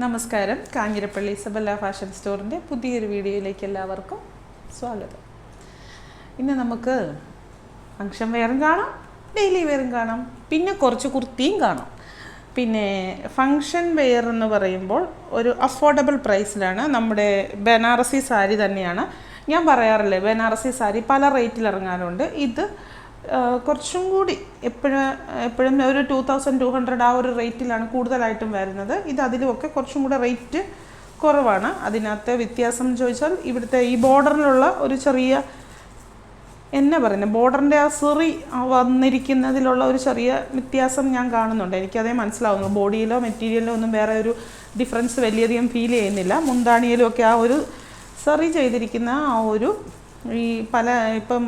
നമസ്കാരം. Kanjirappally Isabella fashion സ്റ്റോറിൻ്റെ പുതിയൊരു വീഡിയോയിലേക്ക് എല്ലാവർക്കും സ്വാഗതം. ഇന്ന് നമുക്ക് ഫങ്ഷൻ വെയറും കാണാം, ഡെയിലി വെയറും കാണാം, പിന്നെ കുറച്ച് കുർത്തിയും കാണാം. പിന്നെ ഫങ്ഷൻ വെയർ എന്ന് പറയുമ്പോൾ ഒരു അഫോർഡബിൾ പ്രൈസിലാണ്. നമ്മുടെ ബനാറസി സാരി തന്നെയാണ്. ഞാൻ പറയാറില്ലേ, ബനാറസി സാരി പല റേറ്റിൽ ഇറങ്ങാറുണ്ട്. ഇത് കുറച്ചും കൂടി എപ്പോഴും ഒരു 2200 ആ ഒരു റേറ്റിലാണ് കൂടുതലായിട്ടും വരുന്നത്. ഇത് അതിലുമൊക്കെ കുറച്ചും കൂടെ റേറ്റ് കുറവാണ്. അതിനകത്ത് വ്യത്യാസം ചോദിച്ചാൽ ഇവിടുത്തെ ഈ ബോർഡറിലുള്ള ഒരു ചെറിയ ബോർഡറിൻ്റെ ആ സെറി വന്നിരിക്കുന്നതിലുള്ള ഒരു ചെറിയ വ്യത്യാസം ഞാൻ കാണുന്നുണ്ട്. എനിക്കതേ മനസ്സിലാവുന്നു. ബോഡിയിലോ മെറ്റീരിയലിലോ ഒന്നും വേറെ ഒരു ഡിഫറൻസ് വലിയധികം ഫീൽ ചെയ്യുന്നില്ല. മുന്താണിയിലും ഒക്കെ ആ ഒരു സെറി ചെയ്തിരിക്കുന്ന ആ ഒരു ഈ ഇപ്പം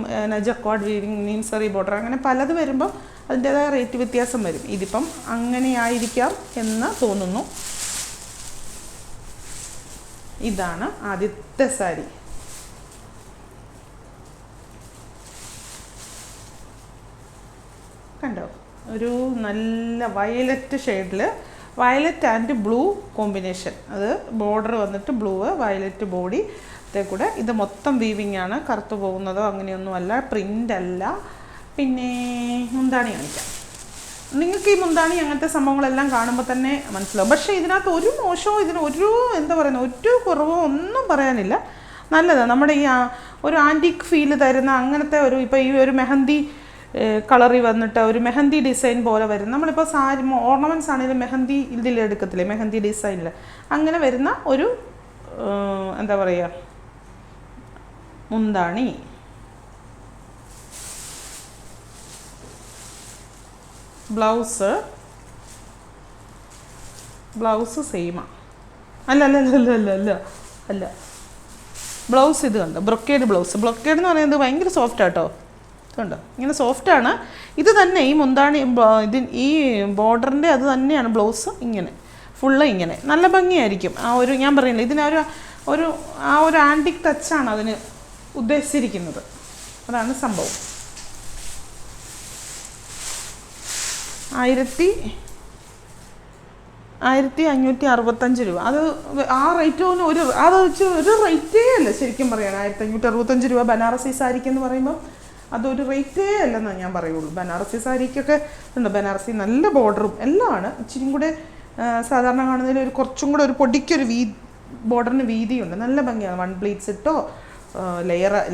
ജക്വാഡ് വീവിങ്, നീംസറി ബോർഡർ, അങ്ങനെ പലത് വരുമ്പം അതിൻ്റേതായ റേറ്റ് വ്യത്യാസം വരും. ഇതിപ്പം അങ്ങനെയായിരിക്കാം എന്ന് തോന്നുന്നു. ഇതാണ് ആദ്യത്തെ സാരി. കണ്ടോ, ഒരു നല്ല വയലറ്റ് ഷെയ്ഡിൽ, വയലറ്റ് ആൻഡ് ബ്ലൂ കോമ്പിനേഷൻ. അത് ബോർഡർ വന്നിട്ട് ബ്ലൂ, വയലറ്റ് ബോഡി കൂടെ. ഇത് മൊത്തം വീവിങ് ആണ്, കറുത്തു പോകുന്നതോ അങ്ങനെയൊന്നുമല്ല, പ്രിൻ്റ് അല്ല. പിന്നെ മുന്താണി കാണിക്കാം. നിങ്ങൾക്ക് ഈ മുന്താണി അങ്ങനത്തെ സംഭവങ്ങളെല്ലാം കാണുമ്പോൾ തന്നെ മനസ്സിലാവും. പക്ഷേ ഇതിനകത്ത് ഒരു മോശമോ ഒരു കുറവോ ഒന്നും പറയാനില്ല. നല്ലതാണ്. നമ്മുടെ ഈ ഒരു ആൻറ്റിക് ഫീൽ തരുന്ന അങ്ങനത്തെ ഒരു, ഇപ്പോൾ ഈ ഒരു മെഹന്തി കളറിൽ വന്നിട്ട് ഒരു മെഹന്തി ഡിസൈൻ പോലെ വരും. നമ്മളിപ്പോൾ സാരി ഓർണമെൻറ്റ്സ് ആണെങ്കിലും മെഹന്തി ഇതിലെടുക്കത്തില്ലേ, മെഹന്തി ഡിസൈനിൽ അങ്ങനെ വരുന്ന ഒരു മുന്താണി. ബ്ലൗസ് സെയിമാ? അല്ല ബ്ലൗസ് ഇത് കണ്ടോ, ബ്രൊക്കേഡ് ബ്ലൗസ്. ബ്രൊക്കേഡ് എന്ന് പറയുന്നത് ഭയങ്കര സോഫ്റ്റ് ആട്ടോ. കണ്ടോ, ഇങ്ങനെ സോഫ്റ്റാണ്. ഇത് തന്നെ ഈ മുന്താണി ഈ ബോർഡറിൻ്റെ അത് തന്നെയാണ് ബ്ലൗസ്. ഇങ്ങനെ ഫുള്ള് ഇങ്ങനെ നല്ല ഭംഗിയായിരിക്കും. ആ ഒരു ഞാൻ പറയുന്നില്ല, ഇതിനൊരു ആ ഒരു ആൻറ്റിക് ടച്ചാണ് അതിന് ഉദ്ദേശിച്ചിരിക്കുന്നത്. അതാണ് സംഭവം. 1565 രൂപ. അത് ആ റേറ്റ് ഒരു റേറ്റേ അല്ല ശരിക്കും പറയാൻ. 1565 രൂപ ബനാറസി സാരിക്കെന്ന് പറയുമ്പം അതൊരു റേറ്റേ അല്ലെന്നാണ് ഞാൻ പറയുള്ളൂ. ബനാറസി സാരിക്കൊക്കെ ഉണ്ട്, ബനാറസി നല്ല ബോർഡറും എല്ലാം ആണ്. ഇച്ചിരി കൂടെ സാധാരണ കാണുന്നതിൽ ഒരു കുറച്ചും കൂടെ ഒരു പൊടിക്കൊരു ബോർഡറിന് വീതിയുണ്ട്. നല്ല ഭംഗിയാണ്. 1 പ്ലീറ്റ്സ് ഇട്ടോ,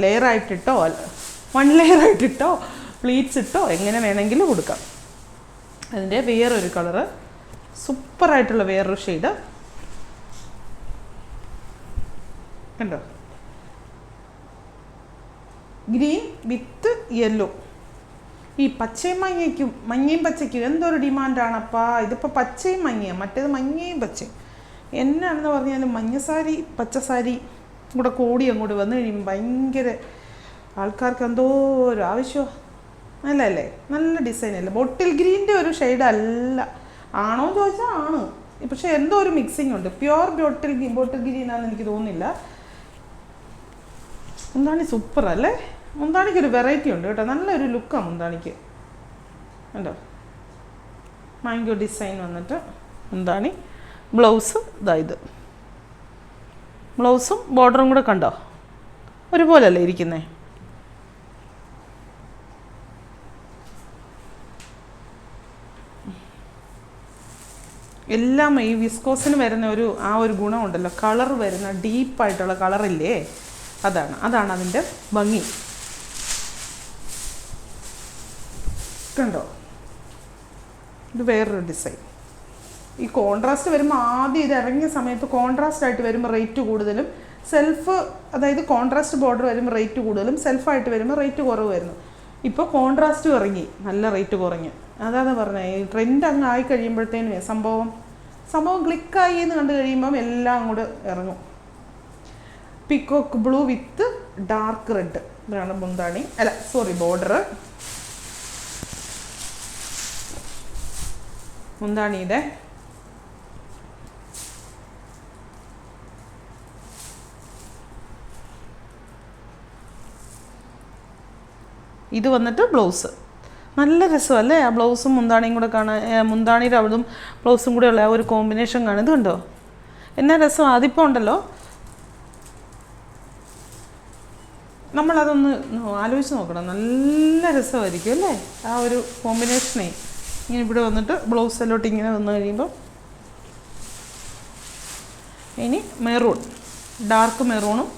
ലെയറായിട്ടിട്ടോ, 1 ലെയറായിട്ടിട്ടോ, പ്ലീറ്റ്സ് ഇട്ടോ, എങ്ങനെ വേണമെങ്കിലും കൊടുക്കാം. അതിൻ്റെ വേറൊരു കളറ്, സൂപ്പറായിട്ടുള്ള വേറൊരു ഷെയ്ഡ് കണ്ടോ, ഗ്രീൻ വിത്ത് യെല്ലോ. ഈ പച്ചയും മഞ്ഞയും പച്ചയ്ക്കും എന്തൊരു ഡിമാൻഡാണപ്പാ. ഇതിപ്പോൾ പച്ചയും മഞ്ഞയും, മറ്റേത് മഞ്ഞയും പച്ചയും. എന്നാണെന്ന് പറഞ്ഞാലും മഞ്ഞസാരി പച്ചസാരി കൂടെ കൂടി അങ്ങോട്ട് വന്നു കഴിയുമ്പോൾ ഭയങ്കര ആൾക്കാർക്ക് എന്തോ ഒരു ആവശ്യമാണ്. അല്ലേ, നല്ല ഡിസൈനല്ലേ. ബോട്ടിൽ ഗ്രീൻ്റെ ഒരു ഷെയ്ഡ് അല്ല. ആണോ എന്ന് ചോദിച്ചാൽ ആണ്, പക്ഷേ എന്തോ ഒരു മിക്സിംഗ് ഉണ്ട്. പ്യുവർ ബോട്ടിൽ ഗ്രീനാണെന്ന് എനിക്ക് തോന്നുന്നില്ല. മുന്താണി സൂപ്പർ അല്ലേ. മുന്താണിക്ക് ഒരു വെറൈറ്റി ഉണ്ട് കേട്ടോ, നല്ലൊരു ലുക്കാണ് മുന്താണിക്ക്. കണ്ടോ, മാംഗോ ഡിസൈൻ വന്നിട്ട് മുന്താണി. ബ്ലൗസ് ഇത് ബ്ലൗസും ബോർഡറും കൂടെ കണ്ടോ, ഒരുപോലല്ലേ ഇരിക്കുന്നേ. എല്ലാം ഈ വിസ്കോസിന് വരുന്ന ആ ഒരു ഗുണമുണ്ടല്ലോ, കളർ വരുന്ന ഡീപ്പായിട്ടുള്ള കളറില്ലേ, അതാണ് അതിൻ്റെ ഭംഗി. കണ്ടോ, ഇത് വേറൊരു ഡിസൈൻ. ഈ കോൺട്രാസ്റ്റ് വരുമ്പോൾ ആദ്യം ഇത് ഇറങ്ങിയ സമയത്ത് കോൺട്രാസ്റ്റ് ആയിട്ട് വരുമ്പോൾ റേറ്റ് കൂടുതലും, അതായത് കോൺട്രാസ്റ്റ് ബോർഡർ വരുമ്പോൾ റേറ്റ് കൂടുതലും, സെൽഫായിട്ട് വരുമ്പോൾ റേറ്റ് കുറവ് വരുന്നു. ഇപ്പോൾ കോൺട്രാസ്റ്റും ഇറങ്ങി, നല്ല റേറ്റ് കുറഞ്ഞ്. അതാണ് പറഞ്ഞത്, ഈ ട്രെൻഡ് അങ്ങ് ആയി കഴിയുമ്പോഴത്തേനും സംഭവം ക്ലിക്കായി എന്ന് കണ്ടു കഴിയുമ്പം എല്ലാം അങ്ങോട്ട് ഇറങ്ങും. പിക്കോക്ക് ബ്ലൂ വിത്ത് ഡാർക്ക് റെഡ്, ഇതാണ് മുന്താണി, ബോർഡർ. മുന്താണിയുടെ ഇത് വന്നിട്ട് ബ്ലൗസ്. നല്ല രസമല്ലേ ആ ബ്ലൗസും മുന്താണിയും കൂടെ കാണാൻ. മുന്താണിയുടെ അവിടും ബ്ലൗസും കൂടെ ഉള്ള ആ ഒരു കോമ്പിനേഷൻ കാണും. ഇത് കണ്ടോ, എന്നാ രസം അതിപ്പോൾ ഉണ്ടല്ലോ, നമ്മളതൊന്ന് ആലോചിച്ച് നോക്കണം, നല്ല രസമായിരിക്കും അല്ലേ ആ ഒരു കോമ്പിനേഷനേ. ഇങ്ങനെ ഇവിടെ വന്നിട്ട് ബ്ലൗസിലോട്ട് ഇങ്ങനെ വന്നു കഴിയുമ്പോൾ, ഇനി മെറൂൺ, ഡാർക്ക് മെറൂണും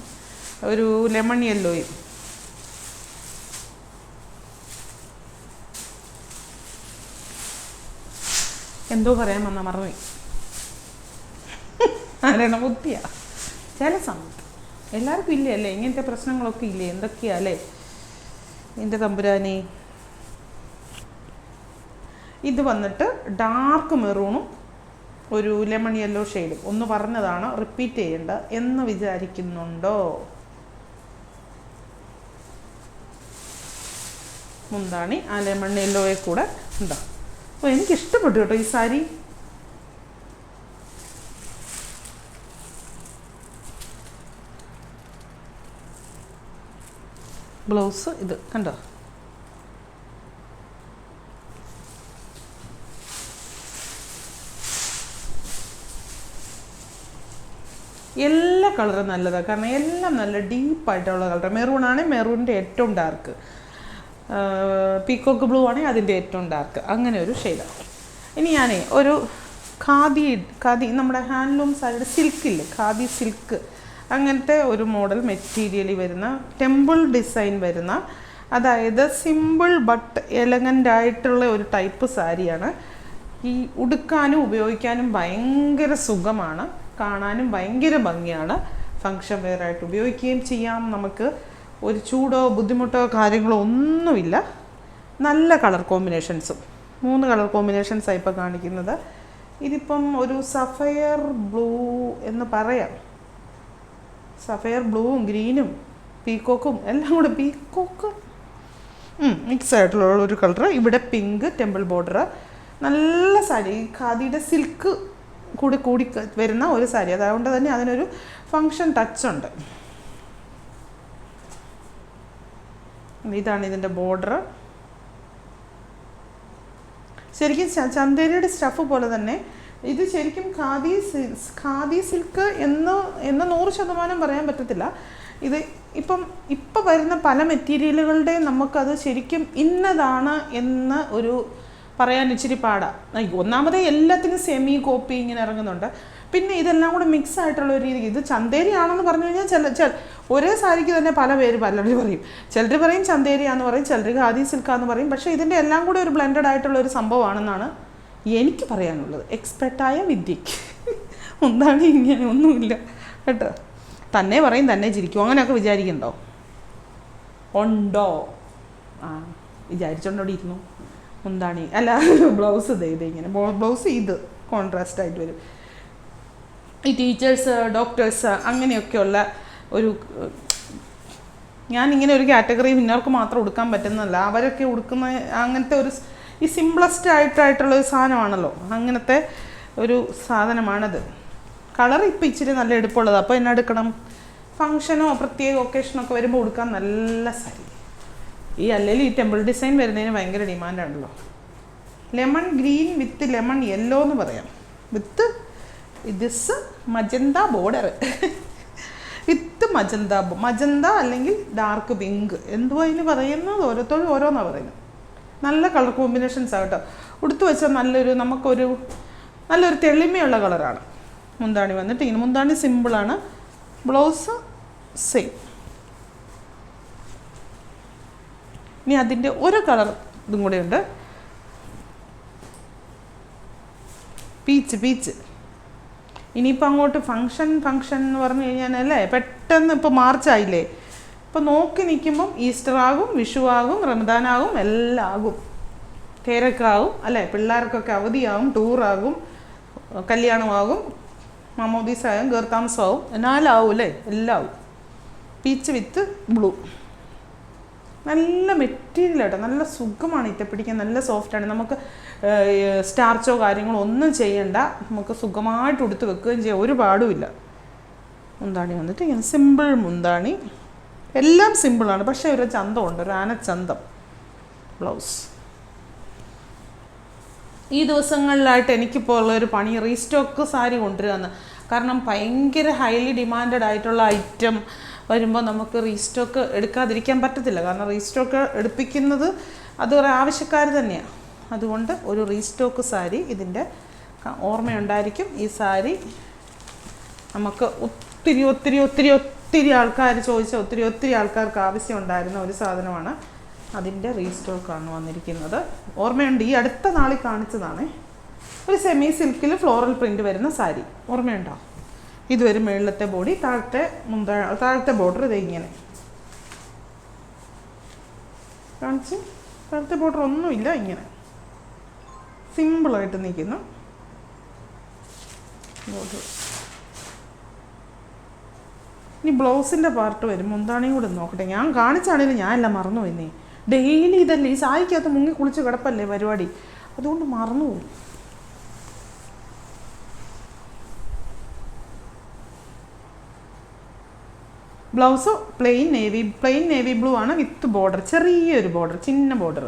ഒരു ലെമൺ യെല്ലോയും. എന്തോ പറയാൻ വന്നാൽ മറന്നു, ആരാണ് ബുദ്ധിയാ ചില സമയത്ത്. എല്ലാവർക്കും ഇല്ലേ അല്ലേ ഇങ്ങനത്തെ പ്രശ്നങ്ങളൊക്കെ ഇല്ലേ, എന്തൊക്കെയാ അല്ലേ എൻ്റെ തമ്പുരാനെ. ഇത് വന്നിട്ട് ഡാർക്ക് മെറൂണും ഒരു ലെമൺ യെല്ലോ ഷെയ്ഡും. ഒന്ന് പറഞ്ഞതാണ്, റിപ്പീറ്റ് ചെയ്യേണ്ട എന്ന് വിചാരിക്കുന്നുണ്ടോ? മുന്താണി ആ ലെമൺ യെല്ലോയെ കൂടെ ഉണ്ടോ. അപ്പോൾ എനിക്കിഷ്ടപ്പെട്ടു കേട്ടോ ഈ സാരി. ബ്ലൗസ് ഇത് കണ്ടോ, എല്ലാ കളറും നല്ലതാണ്, കാരണം എല്ലാം നല്ല ഡീപ്പായിട്ടുള്ള കളർ. മെറൂൺ ആണെങ്കിൽ മെറൂണിൻ്റെ ഏറ്റവും ഡാർക്ക്, പീക്കോക്ക് ബ്ലൂ ആണെങ്കിൽ അതിൻ്റെ ഏറ്റവും ഡാർക്ക്, അങ്ങനെ ഒരു ഷെയ്ഡാണ്. ഇനി ഞാനേ ഒരു ഖാദി നമ്മുടെ ഹാൻഡ്ലൂം സാരിയുടെ സിൽക്കില്ലേ, ഖാദി സിൽക്ക്, അങ്ങനത്തെ ഒരു മോഡൽ മെറ്റീരിയലിൽ വരുന്ന ടെമ്പിൾ ഡിസൈൻ വരുന്ന, അതായത് സിമ്പിൾ ബട്ട് എലഗൻ്റ് ആയിട്ടുള്ള ഒരു ടൈപ്പ് സാരിയാണ്. ഈ ഉടുക്കാനും ഉപയോഗിക്കാനും ഭയങ്കര സുഖമാണ്, കാണാനും ഭയങ്കര ഭംഗിയാണ്. ഫങ്ഷൻ വെയർ ആയിട്ട് ഉപയോഗിക്കുകയും ചെയ്യാം. നമുക്ക് ഒരു ചൂടോ ബുദ്ധിമുട്ടോ കാര്യങ്ങളോ ഒന്നുമില്ല. നല്ല കളർ കോമ്പിനേഷൻസും, 3 കളർ കോമ്പിനേഷൻസാണ് ഇപ്പോൾ കാണിക്കുന്നത്. ഇതിപ്പം ഒരു സഫയർ ബ്ലൂ എന്ന് പറയാം, സഫയർ ബ്ലൂവും ഗ്രീനും പീക്കോക്കും എല്ലാം കൂടെ, പീക്കോക്ക് മിക്സ് ആയിട്ടുള്ള ഒരു കളർ. ഇവിടെ പിങ്ക് ടെമ്പിൾ ബോർഡർ, നല്ല സാരി, ഖാദിയുടെ സിൽക്ക് കൂടി വരുന്ന ഒരു സാരി. അതുകൊണ്ട് തന്നെ അതിനൊരു ഫങ്ഷൻ ടച്ചുണ്ട്. ഇതാണ് ഇതിൻ്റെ ബോർഡർ. ശരിക്കും ചന്തേരിയുടെ സ്റ്റഫ് പോലെ തന്നെ ഇത് ശരിക്കും ഖാദി സിൽക്ക് എന്ന് 100% പറയാൻ പറ്റത്തില്ല. ഇത് ഇപ്പം വരുന്ന പല മെറ്റീരിയലുകളുടെ നമുക്കത് ശരിക്കും ഇന്നതാണ് എന്ന് ഒരു പറയാൻ ഇച്ചിരി പാടാണ്. ഒന്നാമതേ എല്ലാത്തിനും സെമി കോപ്പി ഇങ്ങനെ ഇറങ്ങുന്നുണ്ട്. പിന്നെ ഇതെല്ലാം കൂടെ മിക്സ് ആയിട്ടുള്ള ഒരു രീതി. ഇത് ചന്തേരി ആണെന്ന് പറഞ്ഞു കഴിഞ്ഞാൽ ഒരേ സാരിക്ക് തന്നെ പല പേര് പലരും പറയും. ചിലർ പറയും ചന്തേരിയാന്ന് പറയും, ചിലർ ഖാദി സിൽക്കാന്ന് പറയും. പക്ഷേ ഇതിൻ്റെ എല്ലാം കൂടെ ഒരു ബ്ലെൻഡഡ് ആയിട്ടുള്ള ഒരു സംഭവമാണെന്നാണ് എനിക്ക് പറയാനുള്ളത്, എക്സ്പെർട്ടായ വിദ്യയ്ക്ക്. എന്താണ് ഇങ്ങനെ ഒന്നുമില്ല കേട്ടോ. തന്നെ പറയും തന്നെ ചിരിക്കും, അങ്ങനെയൊക്കെ വിചാരിക്കുന്നുണ്ടോ? ഉണ്ടോ? വിചാരിച്ചോണ്ടോടെ ഇരുന്നു. മുന്താണി അല്ല, ബ്ലൗസ് ഇത് ഇങ്ങനെ, ബ്ലൗസ് ഇത് കോൺട്രാസ്റ്റ് ആയിട്ട് വരും. ഈ ടീച്ചേഴ്സ്, ഡോക്ടേഴ്സ് അങ്ങനെയൊക്കെയുള്ള ഒരു, ഞാനിങ്ങനെ ഒരു കാറ്റഗറി ഇന്നവർക്ക് മാത്രം ഉടുക്കാൻ പറ്റുന്നതല്ല, അവരൊക്കെ ഉടുക്കുന്ന അങ്ങനത്തെ ഒരു ഈ സിംപ്ലസ്റ്റ് ആയിട്ടുള്ള ഒരു സാധനമാണല്ലോ, അങ്ങനത്തെ ഒരു സാധനമാണത്. കളർ ഇപ്പം ഇച്ചിരി നല്ല എടുപ്പുള്ളത്. അപ്പോൾ എന്നാ എടുക്കണം, ഫങ്ഷനോ പ്രത്യേക ഒക്കേഷനൊക്കെ വരുമ്പോൾ ഉടുക്കാൻ നല്ല സാരി. ഈ അല്ലെങ്കിൽ ഈ ടെമ്പിൾ ഡിസൈൻ വരുന്നതിന് ഭയങ്കര ഡിമാൻഡാണല്ലോ. Lemon green with lemon yellow എന്ന് പറയാം, with this magenta border, with magenta അല്ലെങ്കിൽ ഡാർക്ക് പിങ്ക്, എന്തുവാ ഇതിന് പറയുന്നത്, ഓരോരുത്തരും ഓരോന്നാണ് പറയുന്നത്. നല്ല കളർ കോമ്പിനേഷൻസ് ആകട്ടോ. ഉടുത്തു വെച്ചാൽ നമുക്കൊരു നല്ലൊരു തെളിമയുള്ള കളറാണ്. മുന്താണി വന്നിട്ട് ഇങ്ങനെ, മുന്താണി സിമ്പിളാണ്, ബ്ലൗസ് സെയിം. ഇനി അതിൻ്റെ ഒരു കളർ ഇതും കൂടെ ഉണ്ട്, പീച്ച്. ഇനിയിപ്പോൾ അങ്ങോട്ട് ഫങ്ഷൻ എന്ന് പറഞ്ഞു കഴിഞ്ഞാൽ അല്ലേ, പെട്ടെന്ന് ഇപ്പോൾ മാർച്ചായില്ലേ, ഇപ്പോൾ നോക്കി നിൽക്കുമ്പം ഈസ്റ്റർ ആകും, വിഷു ആകും, റമദാനാകും, എല്ലാം ആകും, തിരക്കാകും അല്ലേ, പിള്ളേർക്കൊക്കെ അവധിയാകും, ടൂറാകും, കല്യാണമാകും, മാമോദീസാകും, ഗർത്താമസമാകും, എന്നാലാവും അല്ലേ, എല്ലാം ആവും. പീച്ച് വിത്ത് ബ്ലൂ, നല്ല മെറ്റീരിയൽ കേട്ടോ, നല്ല സുഖമാണ് ഇറ്റപ്പിടിക്കാൻ, നല്ല സോഫ്റ്റാണ്. നമുക്ക് സ്റ്റാർച്ചോ കാര്യങ്ങളോ ഒന്നും ചെയ്യണ്ട, നമുക്ക് സുഖമായിട്ട് ഉടുത്ത് വെക്കുകയും ചെയ്യാം, ഒരു പാടുമില്ല. മുന്താണി വന്നിട്ട് ഇങ്ങനെ സിമ്പിൾ മുന്താണി, എല്ലാം സിമ്പിളാണ്, പക്ഷേ ഒരു ചന്തമുണ്ട്, ഒരു ആനച്ചന്തം. ബ്ലൗസ് ഈ ദിവസങ്ങളിലായിട്ട് എനിക്കിപ്പോൾ ഉള്ളൊരു പണി റീസ്റ്റോക്ക് സാരി കൊണ്ടുവരികയെന്ന്. കാരണം ഭയങ്കര ഹൈലി ഡിമാൻഡഡ് ആയിട്ടുള്ള ഐറ്റം വരുമ്പോൾ നമുക്ക് റീസ്റ്റോക്ക് എടുക്കാതിരിക്കാൻ പറ്റത്തില്ല. കാരണം റീസ്റ്റോക്ക് എടുപ്പിക്കുന്നത് അത് ഒരു ആവശ്യക്കാർ തന്നെയാണ്. അതുകൊണ്ട് ഒരു റീസ്റ്റോക്ക് സാരി ഇതിൻ്റെ ഓർമ്മയുണ്ടായിരിക്കും. ഈ സാരി നമുക്ക് ഒത്തിരി ഒത്തിരി ഒത്തിരി ഒത്തിരി ആൾക്കാർ ചോദിച്ച ഒത്തിരി ആൾക്കാർക്ക് ആവശ്യമുണ്ടായിരുന്ന ഒരു സാധനമാണ്. അതിൻ്റെ റീസ്റ്റോക്കാണ് വന്നിരിക്കുന്നത്. ഓർമ്മയുണ്ട്, ഈ അടുത്ത നാളിൽ കാണിച്ചതാണ്. ഒരു സെമി സിൽക്കിൽ ഫ്ലോറൽ പ്രിൻ്റ് വരുന്ന സാരി ഓർമ്മയുണ്ടോ? ഇതുവരെ മുകളിലത്തെ ബോഡി, താഴത്തെ ബോർഡർ ഇത് ഇങ്ങനെ കാണിച്ച്. താഴത്തെ ബോർഡർ ഒന്നുമില്ല, ഇങ്ങനെ സിമ്പിളായിട്ട് നിൽക്കുന്നു ബോർഡർ. ഇനി ബ്ലൗസിൻ്റെ പാർട്ട് വരും. മുന്താണിയും കൂടെ നോക്കട്ടെ. ഞാൻ കാണിച്ചാണെങ്കിലും ഞാൻ എല്ലാം മറന്നു പോയിന്നേ. ഡെയിലി ഇതല്ലേ ഈ സാരിക്കകത്ത് മുങ്ങി കുളിച്ച് കിടപ്പല്ലേ പരിപാടി, അതുകൊണ്ട് മറന്നുപോകും. ബ്ലൗസ് പ്ലെയിൻ നേവി ബ്ലൂ ആണ് വിത്ത് ബോർഡർ, ചെറിയൊരു ബോർഡർ, ചിന്ന ബോർഡർ.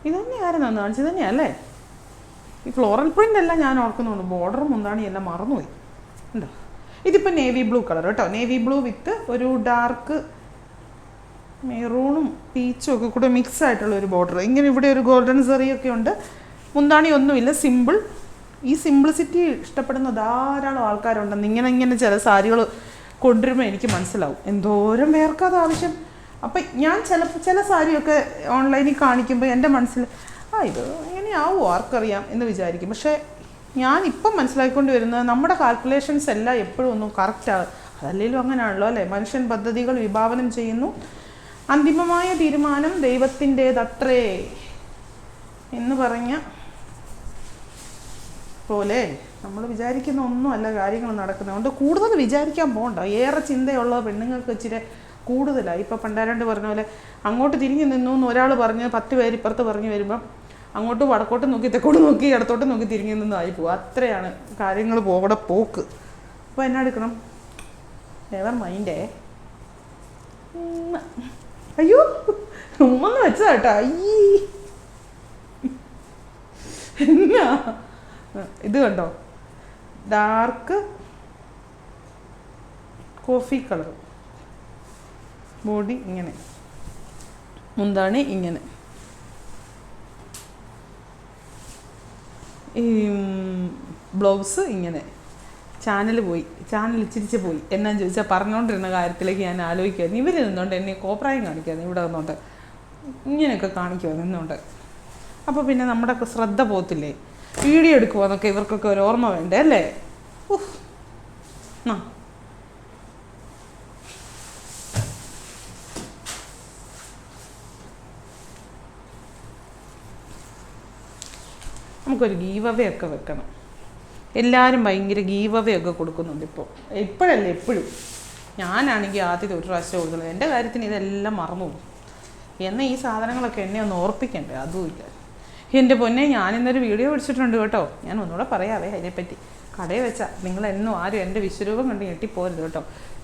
ഇതന്നെയായിരുന്നു അന്ന് കാണിച്ചത് തന്നെയല്ലേ? ഈ ഫ്ലോറൽ പ്രിൻ്റ് എല്ലാം ഞാൻ ഓർക്കുന്നുണ്ട്, ബോർഡറും മുന്താണി എല്ലാം മറന്നുപോയി. ഉണ്ടോ? ഇതിപ്പോൾ നേവി ബ്ലൂ കളർ കേട്ടോ. നേവി ബ്ലൂ വിത്ത് ഒരു ഡാർക്ക് മെറൂണും പീച്ചും ഒക്കെ കൂടെ മിക്സ് ആയിട്ടുള്ള ഒരു ബോർഡർ. ഇങ്ങനെ ഇവിടെ ഒരു ഗോൾഡൻ സെറിയൊക്കെ ഉണ്ട്. മുന്താണി ഒന്നുമില്ല, സിമ്പിൾ. ഈ സിംപ്ലിസിറ്റി ഇഷ്ടപ്പെടുന്ന ധാരാളം ആൾക്കാരുണ്ടെന്ന് ഇങ്ങനെ ചില സാരികൾ കൊണ്ടുവരുമ്പോൾ എനിക്ക് മനസ്സിലാവും എന്തോരം പേർക്കത് ആവശ്യം. അപ്പം ഞാൻ ചില സാരിയൊക്കെ ഓൺലൈനിൽ കാണിക്കുമ്പോൾ എൻ്റെ മനസ്സിൽ ഇത് എങ്ങനെയാവും ആർക്കറിയാം എന്ന് വിചാരിക്കും. പക്ഷേ ഞാനിപ്പം മനസ്സിലാക്കിക്കൊണ്ട് വരുന്നത് നമ്മുടെ കാൽക്കുലേഷൻസ് എല്ലാം എപ്പോഴും ഒന്നും കറക്റ്റാകും. അതല്ലെങ്കിലും അങ്ങനെയാണല്ലോ അല്ലേ? മനുഷ്യൻ പദ്ധതികൾ വിഭാവനം ചെയ്യുന്നു, അന്തിമമായ തീരുമാനം ദൈവത്തിൻ്റേതത്രേ എന്ന് പറഞ്ഞ പോലെ നമ്മൾ വിചാരിക്കുന്ന ഒന്നുമല്ല കാര്യങ്ങൾ നടക്കുന്നത്. അതുകൊണ്ട് കൂടുതൽ വിചാരിക്കാൻ പോകണ്ട. ഏറെ ചിന്തയുള്ള പെണ്ണുങ്ങൾക്ക് ഇച്ചിരി കൂടുതലായി. ഇപ്പോൾ പണ്ടാരണ്ട് പറഞ്ഞ പോലെ അങ്ങോട്ട് തിരിഞ്ഞു നിന്നു എന്ന് ഒരാൾ പറഞ്ഞ് 10 പേര് ഇപ്പുറത്ത് പറഞ്ഞു വരുമ്പം അങ്ങോട്ട് വടക്കോട്ട് നോക്കി തെക്കോട്ട് നോക്കി ഇടത്തോട്ട് നോക്കി തിരിഞ്ഞു നിന്നായി പോകും. അത്രയാണ് കാര്യങ്ങൾ പോകടെ പോക്ക്. അപ്പോൾ എന്നാ എടുക്കണം? നെവർ മൈൻഡേ. അയ്യോ ഉമ്മെന്ന് വെച്ചതാ കേട്ടോ. അയ്യേ എന്നാ ഇത് കണ്ടോ? ഡാർക്ക് കോഫി കളർ ബോഡി, ഇങ്ങനെ മുന്താണി, ഇങ്ങനെ ഈ ബ്ലൗസ് ഇങ്ങനെ. ചാനൽ ഇച്ചിരിച്ച് പോയി. എന്നാന്ന് ചോദിച്ചാൽ പറഞ്ഞുകൊണ്ടിരുന്ന കാര്യത്തിലേക്ക് ഞാൻ ആലോചിക്കുമായിരുന്നു. ഇവർ നിന്നുകൊണ്ട് എന്നെ കോപ്രായം കാണിക്കുമായിരുന്നു. ഇവിടെ നിന്നുകൊണ്ട് ഇങ്ങനെയൊക്കെ കാണിക്കുമായിരുന്നു നിന്നുകൊണ്ട്. അപ്പോൾ പിന്നെ നമ്മുടെ ശ്രദ്ധ പോകത്തില്ലേ? വീഡിയോ എടുക്കുമോന്നൊക്കെ ഇവർക്കൊക്കെ ഒരു ഓർമ്മ വേണ്ടേ അല്ലേ? നമുക്കൊരു ഗീവ് അവേ ഒക്കെ വെക്കണം. എല്ലാവരും ഭയങ്കര ഗീവ് അവേ ഒക്കെ കൊടുക്കുന്നുണ്ട് ഇപ്പോഴല്ലേ എപ്പോഴും. ഞാനാണെങ്കിൽ ആദ്യത്തെ ഒരു പ്രാവശ്യം കൊടുക്കുന്നത്. എൻ്റെ കാര്യത്തിന് ഇതെല്ലാം മറന്നു പോകും. എന്നാൽ ഈ സാധനങ്ങളൊക്കെ എന്നെ ഒന്ന് ഓർപ്പിക്കണ്ടേ? അതുമില്ല. എൻ്റെ പൊന്നെ, ഞാനിന്നൊരു വീഡിയോ പിടിച്ചിട്ടുണ്ട് കേട്ടോ. ഞാൻ ഒന്നുകൂടെ പറയാവേ അതിനെപ്പറ്റി. കടയിൽ വെച്ചാൽ നിങ്ങളെന്നും ആരും എൻ്റെ വിശ്വരൂപം കണ്ട് ഞെട്ടിപ്പോരുത് കേട്ടോ.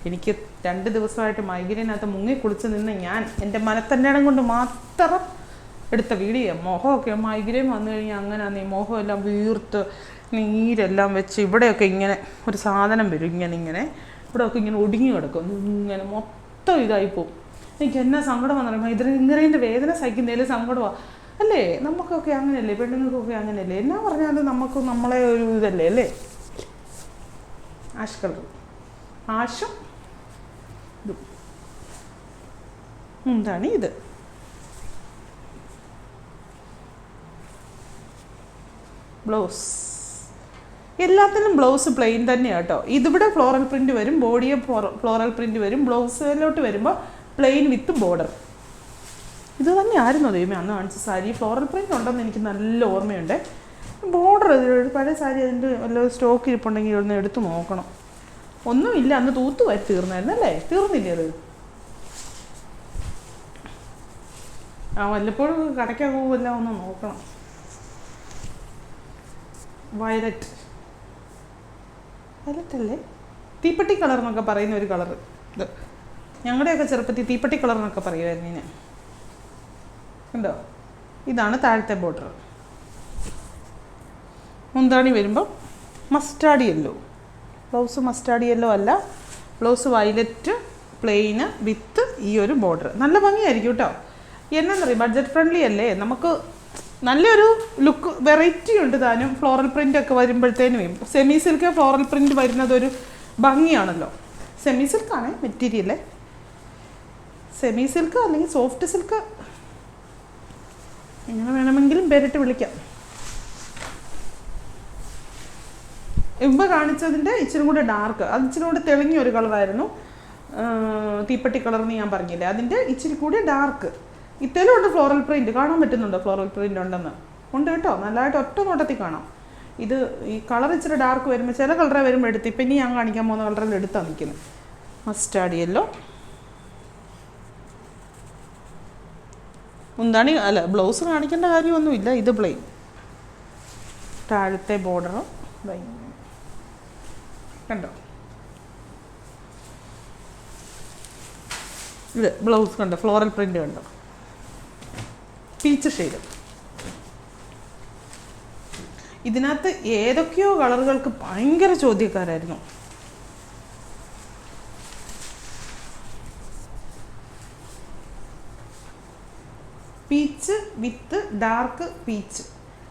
എനിക്ക് 2 ദിവസമായിട്ട് മൈഗ്രെയിനകത്ത് മുങ്ങി കുളിച്ച് നിന്ന് ഞാൻ എൻ്റെ മനത്തന്നേടം കൊണ്ട് മാത്രം എടുത്ത വീഡിയോ. മുഖമൊക്കെ മൈഗ്രെയിൻ വന്നു കഴിഞ്ഞാൽ അങ്ങനെ മുഖമെല്ലാം വീർത്ത് നീരെല്ലാം വെച്ച് ഇവിടെയൊക്കെ ഇങ്ങനെ ഒരു സാധനം വരും. ഇങ്ങനെ ഇവിടെയൊക്കെ ഇങ്ങനെ ഒടുങ്ങി കിടക്കും. ഇങ്ങനെ മൊത്തം ഇതായിപ്പോവും. എനിക്ക് എന്നാ സങ്കടം വന്നു പറയുമ്പോൾ ഇങ്ങനേൻ്റെ വേദന സഹിക്കുന്നതിൽ സങ്കടമാണ് അല്ലേ? നമുക്കൊക്കെ അങ്ങനെയല്ലേ? പെണ്ണുങ്ങൾക്കൊക്കെ അങ്ങനെയല്ലേ? എന്നാ പറഞ്ഞാലും നമുക്ക് നമ്മളെ ഒരു ഇതല്ലേ അല്ലേ? ആഷ് കളർ, ആഷും ഇതും. എന്താണ് ഇത്? ബ്ലൗസ്. എല്ലാത്തിനും ബ്ലൗസ് പ്ലെയിൻ തന്നെയാണ് കേട്ടോ. ഇതിവിടെ ഫ്ലോറൽ പ്രിൻ്റ് വരും, ബോഡിയെ ഫ്ലോറൽ പ്രിൻ്റ് വരും. ബ്ലൗസിലോട്ട് വരുമ്പോൾ പ്ലെയിൻ വിത്ത് ബോർഡർ. ഇത് തന്നെ ആയിരുന്നു ദൈവമേ അന്ന് കാണിച്ച സാരി. ഫ്ലോറൽ പ്രിൻ്റ് ഉണ്ടെന്ന് എനിക്ക് നല്ല ഓർമ്മയുണ്ട്. ബോർഡർ പഴയ സാരി അതിൻ്റെ വല്ല സ്റ്റോക്ക് ഇരിപ്പുണ്ടെങ്കിൽ ഒന്ന് എടുത്ത് നോക്കണം. ഒന്നുമില്ല, അന്ന് തൂത്ത് വരി തീർന്നായിരുന്നു അല്ലേ? തീർന്നില്ലേ അത്? വല്ലപ്പോഴും കടയ്ക്കാൻ പോകുമല്ല, ഒന്ന് നോക്കണം. വയലറ്റ് അല്ലേ? തീപ്പെട്ടി കളർ എന്നൊക്കെ പറയുന്ന ഒരു കളർ. ഇത് ഞങ്ങളുടെയൊക്കെ ചെറുപ്പത്തിൽ തീപ്പെട്ടി കളർ എന്നൊക്കെ പറയുമായിരുന്നു ഇതിനെ. ഉണ്ടോ? ഇതാണ് താഴത്തെ ബോർഡർ. മുന്താണി വരുമ്പോൾ mustard yellow. Blouse mustard yellow അല്ല, ബ്ലൗസ് വയലറ്റ് പ്ലെയിന് വിത്ത് ഈ ഒരു ബോർഡർ. നല്ല ഭംഗിയായിരിക്കും കേട്ടോ. എന്നറിയാം, ബഡ്ജറ്റ് ഫ്രണ്ട്ലി അല്ലേ, നമുക്ക് നല്ലൊരു ലുക്ക് വെറൈറ്റി ഉണ്ട് താനും. ഫ്ലോറൽ പ്രിൻ്റ് ഒക്കെ വരുമ്പോഴത്തേനും സെമി സിൽക്ക് ഫ്ലോറൽ പ്രിൻ്റ് വരുന്നതൊരു ഭംഗിയാണല്ലോ. സെമി സിൽക്കാണ് മെറ്റീരിയൽ, സെമി സിൽക്ക് അല്ലെങ്കിൽ സോഫ്റ്റ് സിൽക്ക് എങ്ങനെ വേണമെങ്കിലും പേരിട്ട് വിളിക്കാം. മുമ്പ് കാണിച്ചതിൻ്റെ ഇച്ചിരി കൂടെ ഡാർക്ക്, അത് ഇച്ചിരി കൂടെ തെളിഞ്ഞ ഒരു കളറായിരുന്നു, തീപ്പെട്ടി കളർ എന്ന് ഞാൻ പറഞ്ഞില്ലേ, അതിൻ്റെ ഇച്ചിരി കൂടി ഡാർക്ക്. ഇത്തേലും ഉണ്ട് ഫ്ലോറൽ പ്രിൻറ്റ്, കാണാൻ പറ്റുന്നുണ്ടോ ഫ്ലോറൽ പ്രിൻ്റ് ഉണ്ടെന്ന്? ഉണ്ട് കേട്ടോ, നല്ലതായിട്ട് ഒറ്റ നോട്ടത്തിൽ കാണാം. ഇത് ഈ കളർ ഇച്ചിരി ഡാർക്ക് വരുമ്പോൾ ചില കളറെ വരുമ്പോൾ എടുത്ത്, ഇപ്പം ഇനി ഞാൻ കാണിക്കാൻ പോകുന്ന കളറിൽ എടുത്താണ് നിൽക്കുന്നത്. മസ്റ്റാർഡ് യെല്ലോ, മുന്താണി അല്ല ബ്ലൗസ് കാണിക്കേണ്ട കാര്യമൊന്നുമില്ല. ഇത് പ്ലെയിൻ, താഴത്തെ ബോർഡറും കണ്ടോ. ഇത് ബ്ലൗസ് കണ്ടോ, ഫ്ലോറൽ പ്രിൻ്റ് കണ്ടോ, പീച്ച് ഷെയ്ഡ്. ഇതിനകത്ത് ഏതൊക്കെയോ കളറുകൾക്ക് ഭയങ്കര ചോദ്യക്കാരായിരുന്നു. പീച്ച് വിത്ത് ഡാർക്ക് പീച്ച്,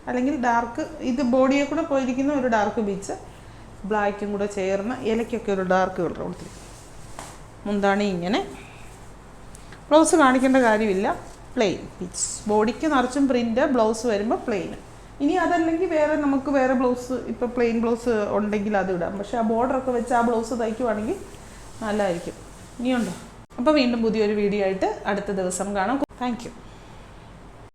അല്ലെങ്കിൽ ഡാർക്ക് ഇത് ബോഡിയെ കൂടെ പോയിരിക്കുന്ന ഒരു ഡാർക്ക് പീച്ച്, ബ്ലാക്കും കൂടെ ചേർന്ന് ഇലയ്ക്കൊക്കെ ഒരു ഡാർക്ക് കളർ കൊടുത്തിരിക്കും. മുന്താണി ഇങ്ങനെ, ബ്ലൗസ് കാണിക്കേണ്ട കാര്യമില്ല, പ്ലെയിൻ പീച്ച്. ബോഡിക്ക് നിറച്ചും പ്രിൻ്റ്, ബ്ലൗസ് വരുമ്പോൾ പ്ലെയിൻ. ഇനി അതല്ലെങ്കിൽ വേറെ നമുക്ക് വേറെ ബ്ലൗസ്, ഇപ്പോൾ പ്ലെയിൻ ബ്ലൗസ് ഉണ്ടെങ്കിൽ അത് ഇടാം. പക്ഷേ ആ ബോർഡറൊക്കെ വെച്ച് ആ ബ്ലൗസ് തയ്ക്കുവാണെങ്കിൽ നല്ലതായിരിക്കും. ഇനിയുണ്ടോ? അപ്പോൾ വീണ്ടും പുതിയൊരു വീഡിയോ ആയിട്ട് അടുത്ത ദിവസം കാണാം. Thank you.